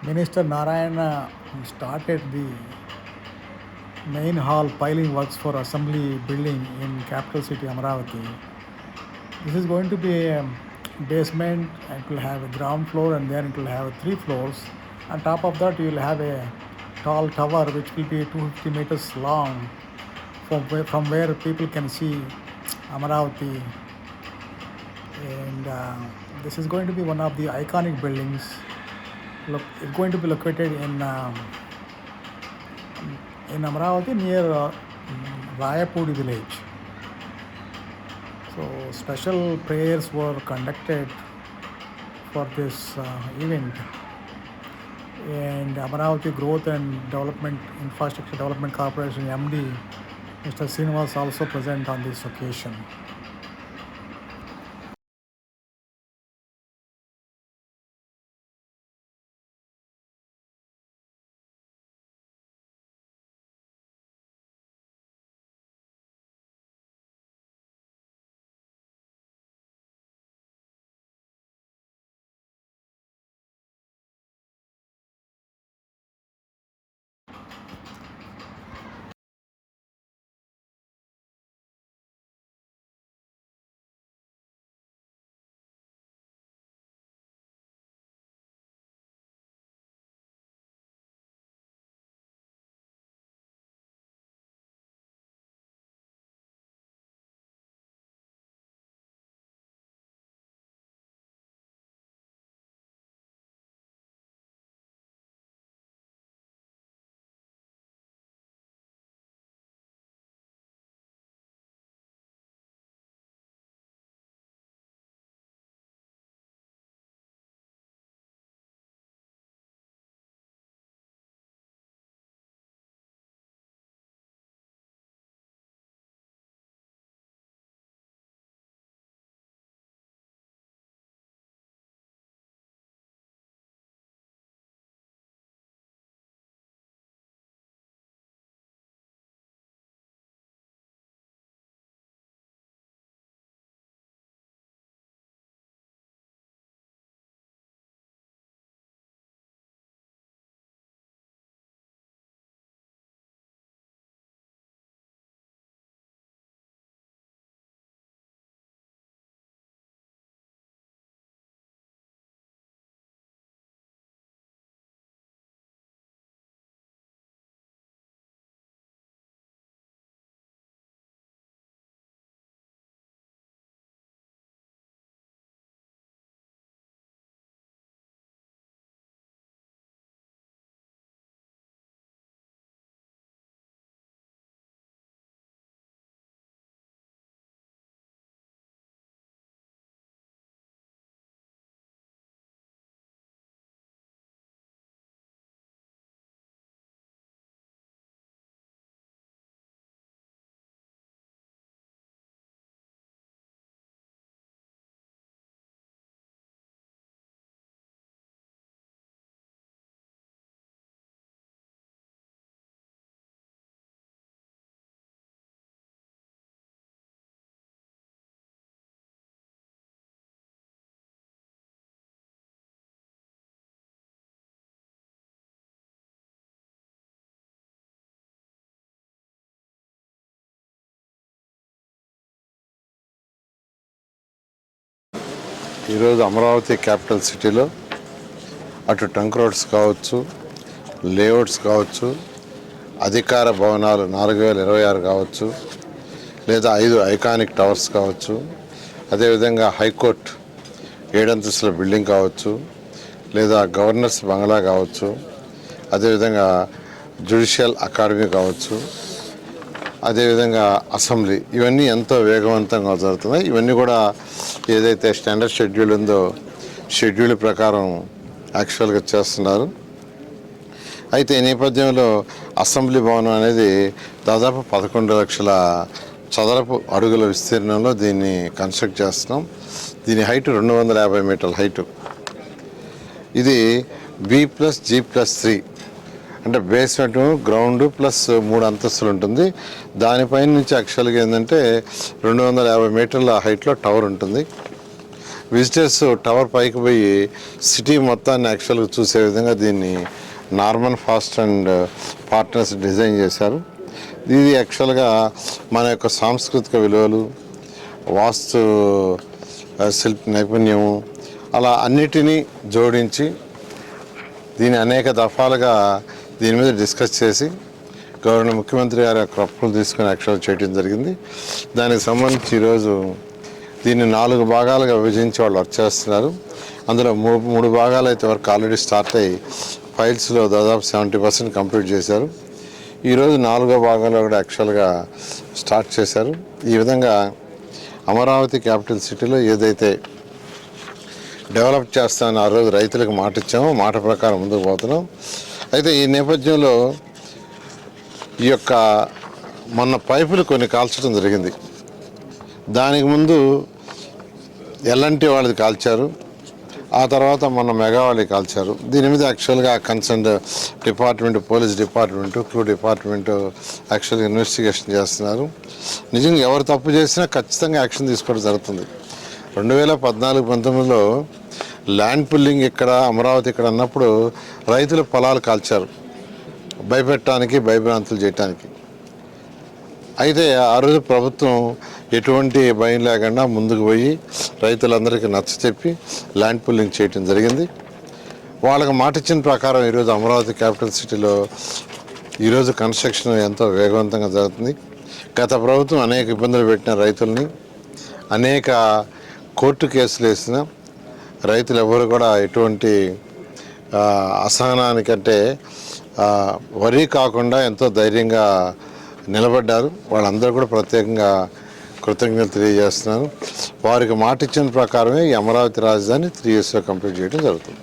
Minister Narayana started the main hall piling works for assembly building in capital city Amaravati. This is going to be a basement. It will have a ground floor and then it will have 3 floors. On top of that, you will have a tall tower which will be 250 meters long, from where people can see Amaravati. And this is going to be one of the iconic buildings. Look, it's going to be located in Amaravati near Rayapudi village. So special prayers were conducted for this event, and Amaravati Growth and Development Infrastructure Development Corporation MD Mr. Srinivas also present on this occasion. ఈరోజు Amaravati capital సిటీలో అటు trunk roads కావచ్చు, layouts కావచ్చు, అధికార భవనాలు 4026 కావచ్చు, లేదా 5 iconic towers కావచ్చు, అదేవిధంగా హైకోర్టు 7 అంతస్తుల బిల్డింగ్ కావచ్చు, లేదా గవర్నర్స్ బంగ్లా కావచ్చు, అదేవిధంగా జ్యుడిషియల్ అకాడమీ కావచ్చు, అదేవిధంగా అసెంబ్లీ, ఇవన్నీ ఎంతో వేగవంతంగా జరుగుతున్నాయి. ఇవన్నీ కూడా ఏదైతే స్టాండర్డ్ షెడ్యూల్ ఉందో షెడ్యూల్ ప్రకారం యాక్చువల్గా చేస్తున్నారు. అయితే ఈ నేపథ్యంలో అసెంబ్లీ భవనం అనేది దాదాపు 11 లక్షల చదరపు అడుగుల విస్తీర్ణంలో దీన్ని కన్స్ట్రక్ట్ చేస్తున్నాం. దీని హైట్ 250 మీటర్ల హైటు. ఇది B+G+3 అంటే బేస్మెంట్, గ్రౌండ్ ప్లస్ 3 అంతస్తులు ఉంటుంది. దానిపైన నుంచి యాక్చువల్గా ఏంటంటే 250 మీటర్ల హైట్లో టవర్ ఉంటుంది. విజిటర్స్ టవర్ పైకి పోయి సిటీ మొత్తాన్ని యాక్చువల్గా చూసే విధంగా దీన్ని Norman fast and partners design చేశారు. ఇది యాక్చువల్గా మన యొక్క సాంస్కృతిక విలువలు, వాస్తు శిల్ప నైపుణ్యము అలా అన్నిటినీ జోడించి దీన్ని అనేక దఫాలుగా దీని మీద డిస్కస్ చేసి గవర్నర్ ముఖ్యమంత్రి గారి యొక్క అప్రూవల్ తీసుకుని యాక్చువల్ చేయడం జరిగింది. దానికి సంబంధించి ఈరోజు దీన్ని 4 భాగాలుగా విభజించి వాళ్ళు వర్క్ చేస్తున్నారు. అందులో 3 భాగాలు అయితే వర్క్ ఆల్రెడీ స్టార్ట్ అయ్యి ఫైల్స్లో దాదాపు 70% కంప్లీట్ చేశారు. ఈరోజు 4వ భాగంలో కూడా యాక్చువల్గా స్టార్ట్ చేశారు. ఈ విధంగా అమరావతి క్యాపిటల్ సిటీలో ఏదైతే డెవలప్ చేస్తామని ఆ రోజు రైతులకు మాట ఇచ్చామో మాట ప్రకారం ముందుకు పోతున్నాం. అయితే ఈ నేపథ్యంలో ఈ యొక్క మొన్న పైపులు కొన్ని కాల్చడం జరిగింది. దానికి ముందు ఎల్ఎన్టీ వాళ్ళది కాల్చారు, ఆ తర్వాత మొన్న మెగా వాళ్ళది కాల్చారు. దీని మీద యాక్చువల్గా concern department, police department, crew department యాక్చువల్గా ఇన్వెస్టిగేషన్ చేస్తున్నారు. నిజంగా ఎవరు తప్పు చేసినా ఖచ్చితంగా యాక్షన్ తీసుకోవడం జరుగుతుంది. 2014-19లో ల్యాండ్ పుల్లింగ్ ఇక్కడ అమరావతి ఇక్కడ అన్నప్పుడు రైతుల పొలాలు కాల్చారు, భయపెట్టడానికి, భయభ్రాంతులు చేయటానికి. అయితే ఆ రోజు ప్రభుత్వం ఎటువంటి భయం లేకుండా ముందుకు పోయి రైతులందరికీ నచ్చచెప్పి ల్యాండ్ పుల్లింగ్ చేయటం జరిగింది. వాళ్ళకి మాట ఇచ్చిన ప్రకారం ఈరోజు అమరావతి క్యాపిటల్ సిటీలో ఈరోజు కన్స్ట్రక్షన్ ఎంతో వేగవంతంగా జరుగుతుంది. గత ప్రభుత్వం అనేక ఇబ్బందులు పెట్టిన రైతుల్ని, అనేక కోర్టు కేసులు వేసిన రైతులు ఎవరు కూడా ఎటువంటి అసహనానికంటే వరి కాకుండా ఎంతో ధైర్యంగా నిలబడ్డారు. వాళ్ళందరూ కూడా ప్రత్యేకంగా కృతజ్ఞతలు తెలియజేస్తున్నాను. వారికి మాట ఇచ్చిన ప్రకారమే ఈ అమరావతి రాజధాని 3 yearsలో కంప్లీట్ చేయడం జరుగుతుంది.